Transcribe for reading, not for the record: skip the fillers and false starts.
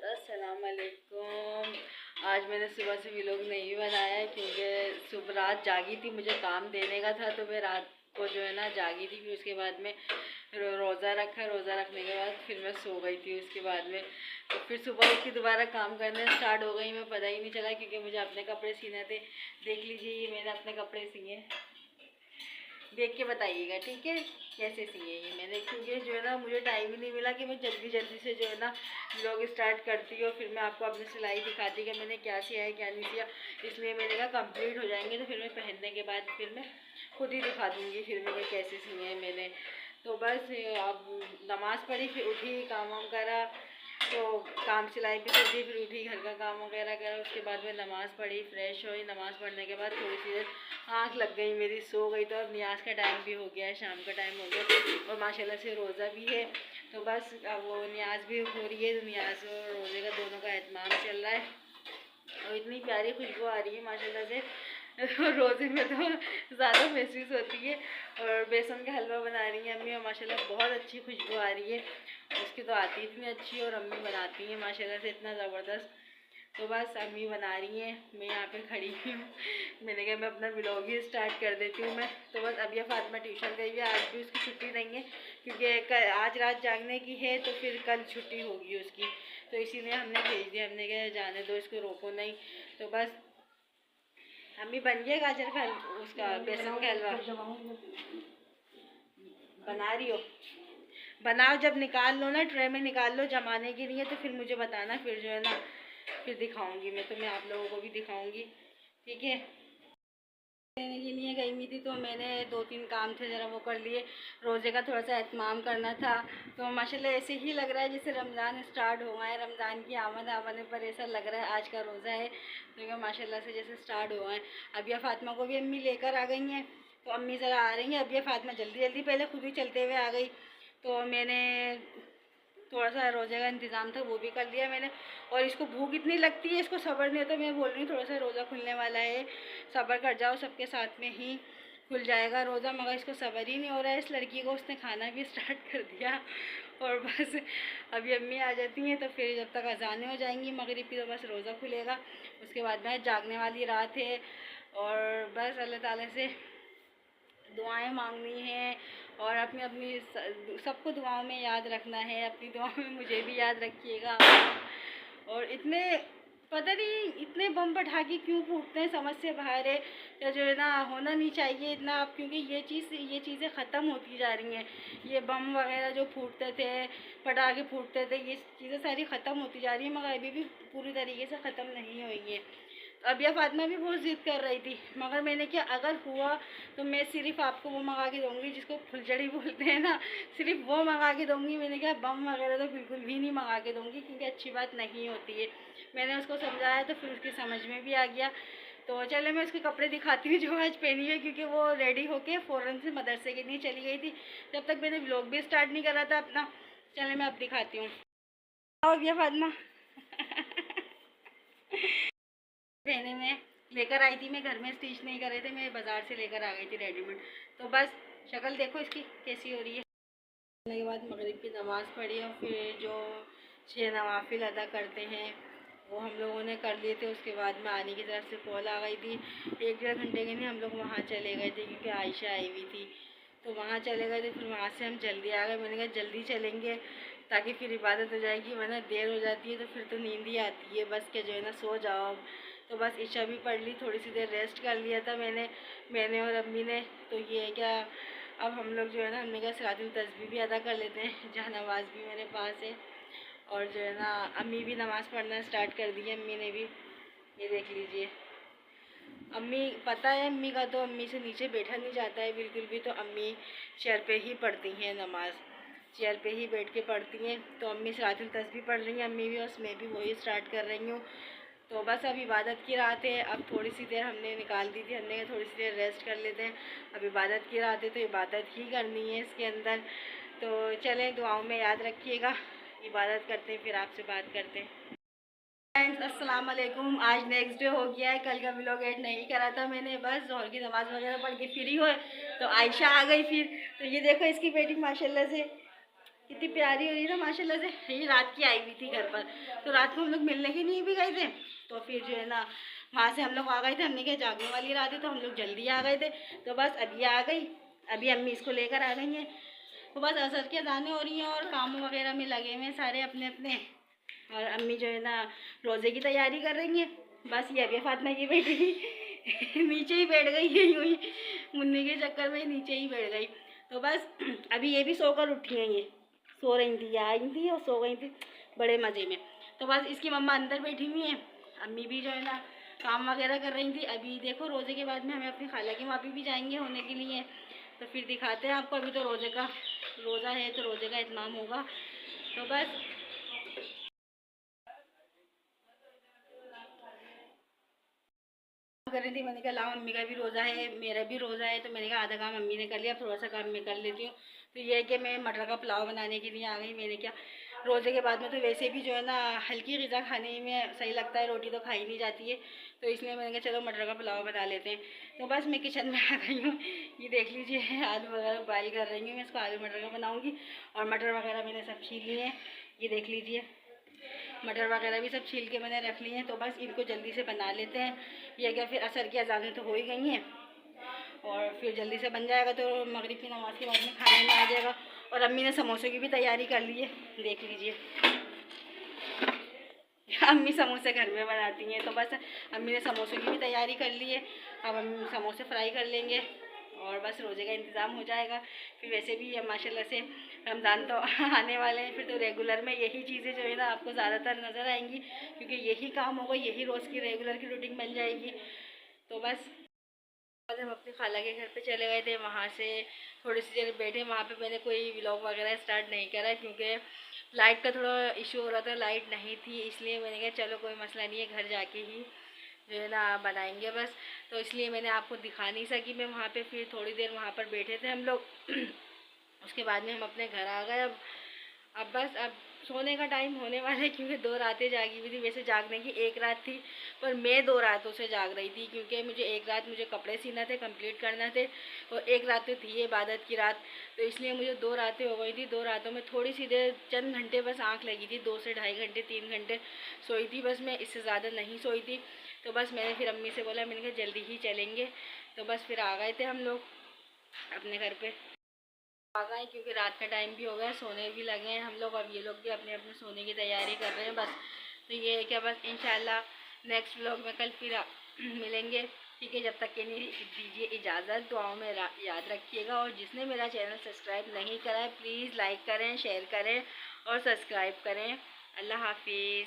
अस्सलाम वालेकुम। आज मैंने सुबह से व्लॉग नहीं बनाया है क्योंकि सुबह रात जागी थी, मुझे काम देने का था तो मैं रात को जो है ना जागी थी। फिर उसके बाद में रोज़ा रखा, रोज़ा रखने के बाद फिर मैं सो गई थी। उसके बाद में तो फिर सुबह उठ के दोबारा काम करने स्टार्ट हो गई। मैं पता ही नहीं चला क्योंकि मुझे अपने कपड़े सीने थे। देख लीजिए ये मैंने अपने कपड़े सिए, देख के बताइएगा ठीक है कैसे सिए ये मैंने, क्योंकि जो है ना मुझे टाइम ही नहीं मिला कि मैं जल्दी जल्दी से जो है ना व्लॉग स्टार्ट करती हूँ। फिर मैं आपको अपनी सिलाई दिखाती कि मैंने क्या सिया है क्या नहीं सिया, इसलिए मैंने कहा कंप्लीट हो जाएंगे तो फिर मैं पहनने के बाद फिर मैं खुद ही दिखा दूँगी फिर मैं कैसे सिए हैं मैंने। तो बस अब नमाज़ पढ़ी, फिर उठी, काम वाम करा, तो काम सिलाई भी कर दी, फिर उठी, घर का काम वगैरह करा। उसके बाद में नमाज़ पढ़ी, फ्रेश हुई। नमाज़ पढ़ने के बाद थोड़ी सी देर आँख लग गई मेरी, सो गई। तो अब नियाज़ का टाइम भी हो गया है, शाम का टाइम हो गया और माशाल्लाह से रोज़ा भी है। तो बस अब वो नियाज़ भी हो रही है, तो नियाज़ और रोज़े का दोनों का एहतमाम चल रहा है और इतनी प्यारी खुशबू आ रही है माशाल्लाह से। रोज़े में तो ज़्यादा महसूस होती है। और बेसन का हलवा बना रही हैं अम्मी और माशाल्लाह बहुत अच्छी खुशबू आ रही है। उसकी तो आती इतनी अच्छी और अम्मी बनाती हैं माशाल्लाह से इतना ज़बरदस्त। तो बस अम्मी बना रही हैं, मैं यहाँ पे खड़ी हूँ। मैंने कहा मैं अपना व्लॉग ही स्टार्ट कर देती हूँ मैं। तो बस अभी फातिमा ट्यूशन गई है, आज भी उसकी छुट्टी नहीं है क्योंकि आज रात जागने की है तो फिर कल छुट्टी होगी उसकी, तो इसीलिए हमने भेज दिया। हमने कहा जाने दो इसको, रोको नहीं। तो बस अम्मी बन गया गाजर का उसका बेसन का हलवा बना रही हो? बनाओ, जब निकाल लो ना ट्रे में निकाल लो, जमाने की नहीं है तो फिर मुझे बताना, फिर जो है ना फिर दिखाऊंगी मैं तुम्हें, आप लोगों को भी दिखाऊंगी ठीक है। लेने के लिए गई हुई थी तो मैंने 2-3 काम थे ज़रा वो कर लिए। रोज़े का थोड़ा सा एहतमाम करना था। तो माशाल्लाह ऐसे ही लग रहा है जैसे रमज़ान स्टार्ट हुआ है, रमज़ान की आमद आने पर ऐसा लग रहा है आज का रोज़ा है तो माशाल्लाह से जैसे स्टार्ट हुआ है। अबिया फातिमा को भी अम्मी लेकर आ गई हैं, तो अम्मी ज़रा आ रही हैं। अबिया फातिमा जल्दी जल्दी पहले खुद ही चलते हुए आ गई, तो मैंने थोड़ा सा रोज़े का इंतज़ाम था वो भी कर लिया मैंने। और इसको भूख इतनी लगती है, इसको सब्र नहीं होता। मैं बोल रही हूँ थोड़ा सा रोज़ा खुलने वाला है, सब्र कर जाओ, सबके साथ में ही खुल जाएगा रोज़ा, मगर इसको सब्र ही नहीं हो रहा है इस लड़की को। उसने खाना भी स्टार्ट कर दिया और बस अभी अम्मी आ जाती हैं तो फिर जब तक अज़ानें हो जाएंगी मगरिब की तो बस रोज़ा खुलेगा। उसके बाद में जागने वाली रात है और बस अल्लाह ताला से दुआएं मांगनी हैं और अपनी अपनी सबको दुआओं में याद रखना है। अपनी दुआओं में मुझे भी याद रखिएगा। और इतने पता नहीं इतने बम पटाखे क्यों फूटते हैं, समझ से बाहर है। या जो है ना होना नहीं चाहिए इतना अब, क्योंकि ये चीज़ें ख़त्म होती जा रही हैं। ये बम वगैरह जो फूटते थे, पटाखे फूटते थे, ये चीज़ें सारी ख़त्म होती जा रही हैं मगर अभी भी पूरी तरीके से ख़त्म नहीं हुई हैं। अबिया फातिमा भी बहुत ज़िद कर रही थी, मगर मैंने क्या अगर हुआ तो मैं सिर्फ आपको वो मंगा के दूँगी जिसको फुलझड़ी बोलते हैं ना, सिर्फ वो मंगा के दूँगी। मैंने कहा बम वगैरह तो बिल्कुल भी नहीं मंगा के दूँगी क्योंकि अच्छी बात नहीं होती है। मैंने उसको समझाया तो फिर उसकी समझ में भी आ गया। तो चले मैं उसके कपड़े दिखाती हूँ जो आज पहनी है, क्योंकि वो रेडी होके फ़ौरन से मदरसे के लिए चली गई थी, जब तक मैंने व्लॉग भी स्टार्ट नहीं करा था अपना। चले मैं अब दिखाती हूँ। आओ अबिया फातिमा। पहने में लेकर आई थी, मैं घर में स्टिच नहीं कर रहे थे, मैं बाज़ार से लेकर आ गई थी रेडीमेड। तो बस शक्ल देखो इसकी कैसी हो रही है। के बाद मगरिब की नमाज़ पढ़ी और फिर जो 6 नवाफिल अदा करते हैं वो हम लोगों ने कर लिए थे। उसके बाद में आने की तरफ से कॉल आ गई थी। 1-1.5 घंटे के लिए हम लोग वहाँ चले गए थे क्योंकि आयशा आई हुई थी, तो वहाँ चले गए थे। फिर वहाँ से हम जल्दी आ गए। मैंने कहा जल्दी चलेंगे ताकि फिर इबादत हो जाएगी, वरना देर हो जाती है तो फिर तो नींद ही आती है बस के जो है ना सो जाओ। तो बस ईशा भी पढ़ ली, थोड़ी सी देर रेस्ट कर लिया था मैंने और अम्मी ने। तो ये है क्या अब हम लोग जो है ना हमने कहा सलातुल तस्बीह भी अदा कर लेते हैं, जहाँ नमाज भी मेरे पास है। और जो है ना अम्मी भी नमाज़ पढ़ना स्टार्ट कर दी है, अम्मी ने भी। ये देख लीजिए अम्मी, पता है अम्मी का तो अम्मी से नीचे बैठा नहीं जाता है बिल्कुल भी, तो अम्मी चेयर पे ही पढ़ती हैं नमाज़, चेयर पे ही बैठ के पढ़ती हैं। तो अम्मी सलातुल तस्बीह पढ़ रही हैं अम्मी भी, और मैं भी वही स्टार्ट कर रही हूँ। तो बस अब इबादत की रात है। अब थोड़ी सी देर हमने निकाल दी थी, हमने थोड़ी सी देर रेस्ट कर लेते हैं। अब इबादत की रात है तो इबादत ही करनी है इसके अंदर। तो चलें दुआओं में याद रखिएगा, इबादत करते हैं फिर आपसे बात करते हैं। फ्रेंड्स अस्सलाम वालेकुम। आज नेक्स्ट डे हो गया है, कल का व्लॉग ऐड नहीं करा था मैंने, बस ज़ोहर की नमाज़ वगैरह पढ़ के फ्री हुए तो आयशा आ गई फिर। तो ये देखो इसकी बेटी माशाल्लाह से कितनी प्यारी हो रही है ना माशाल्लाह से। ये रात की आई हुई थी घर पर, तो रात को हम लोग मिलने के लिए भी गए थे। तो फिर जो है ना वहाँ से हम लोग आ गए थे, हमने क्या जागने वाली रात है तो हम लोग जल्दी आ गए थे। तो बस अभी आ गई, अभी अम्मी इसको लेकर आ गई हैं। तो बस असर की अज़ानें हो रही हैं और काम वगैरह में लगे हुए हैं सारे अपने अपने। और अम्मी जो है ना रोज़े की तैयारी कर रही हैं। बस ये अभी फातिमा की बेटी नीचे ही बैठ गई है, यूँ ही मुन्नी के चक्कर में नीचे ही बैठ गई। तो बस अभी ये भी सोकर उठी हैं, ये सो रही थी, आई थी और सो गई थी बड़े मज़े में। तो बस इसकी मम्मा अंदर बैठी हुई हैं, अम्मी भी जो है ना काम वगैरह कर रही थी। अभी देखो रोज़े के बाद में हमें अपनी खाला की वहाँ भी जाएंगे होने के लिए, तो फिर दिखाते हैं आपको। अभी तो रोज़ा है तो रोज़े का इत्माम होगा। तो बस कर रही थी, मैंने कहा लाओ मम्मी का भी रोज़ा है मेरा भी रोज़ा है, तो मैंने कहा आधा काम मम्मी ने कर लिया, थोड़ा सा काम मैं कर लेती हूँ। तो ये है कि मैं मटर का पुलाव बनाने के लिए आ गई। मैंने क्या रोज़े के बाद में तो वैसे भी जो है ना हल्की ग़िज़ा खाने में सही लगता है, रोटी तो खाई नहीं जाती है, तो इसलिए मैंने कहा चलो मटर का पुलाव बना लेते हैं। तो बस मैं किचन में आ गई हूँ, ये देख लीजिए आलू वगैरह बॉइल कर रही हूँ, मैं इसको आलू मटर का बनाऊँगी। और मटर वगैरह मैंने सब छील लिए हैं, ये देख लीजिए मटर वगैरह भी सब छील के मैंने रख लिए हैं। तो बस इनको जल्दी से बना लेते हैं। ये क्या फिर असर की अज़ानें तो हो ही गई हैं और फिर जल्दी से बन जाएगा तो मगरिब की नमाज़ के बाद में खाने में आ जाएगा। और अम्मी ने समोसों की भी तैयारी कर ली है, देख लीजिए अम्मी समोसे घर में बनाती हैं, तो बस अम्मी ने समोसों की भी तैयारी कर ली है। अब हम समोसे फ्राई कर लेंगे और बस रोज़े का इंतज़ाम हो जाएगा। फिर वैसे भी माशाल्लाह से रमज़ान तो आने वाले हैं, फिर तो रेगुलर में यही चीज़ें जो है ना आपको ज़्यादातर नज़र आएंगी, क्योंकि यही काम होगा, यही रोज़ की रेगुलर की रूटीन बन जाएगी। तो बस हम अपनी खाला के घर पे चले गए थे, वहाँ से थोड़ी सी देर बैठे। वहाँ पे मैंने कोई व्लॉग वगैरह स्टार्ट नहीं करा क्योंकि लाइट का थोड़ा इशू हो रहा था, लाइट नहीं थी, इसलिए मैंने कहा चलो कोई मसला नहीं है, घर जाके ही जो है ना बनाएंगे बस। तो इसलिए मैंने आपको दिखा नहीं सकी मैं वहाँ पे। फिर थोड़ी देर वहाँ पर बैठे थे हम लोग उसके बाद में हम अपने घर आ गए। अब बस अब सोने का टाइम होने वाला है, क्योंकि 2 रातें जागी हुई थी। वैसे जागने की 1 रात थी, पर मैं 2 रातों से जाग रही थी, क्योंकि मुझे 1 रात मुझे कपड़े सीना थे, कंप्लीट करना थे, और 1 रात तो थी इबादत की रात। तो इसलिए मुझे 2 रातें हो गई थी। 2 रातों में थोड़ी सी देर चंद घंटे बस आँख लगी थी, 2 से ढाई घंटे 3 घंटे सोई थी बस मैं, इससे ज़्यादा नहीं सोई थी। तो बस मैंने फिर अम्मी से बोला, मैंने कहा जल्दी ही चलेंगे। तो बस फिर आ गए थे हम लोग अपने घर पे आ गए, क्योंकि रात का टाइम भी हो गया, सोने भी लगे हैं हम लोग। अब ये लोग भी अपने अपने सोने की तैयारी कर रहे हैं बस। तो ये है क्या, बस इंशाल्लाह नेक्स्ट व्लॉग में कल फिर मिलेंगे, ठीक है। जब तक के लिए दीजिए इजाज़त, दुआओं में याद रखिएगा। और जिसने मेरा चैनल सब्सक्राइब नहीं करा है प्लीज़ लाइक करें, शेयर करें और सब्सक्राइब करें। अल्लाह हाफिज़।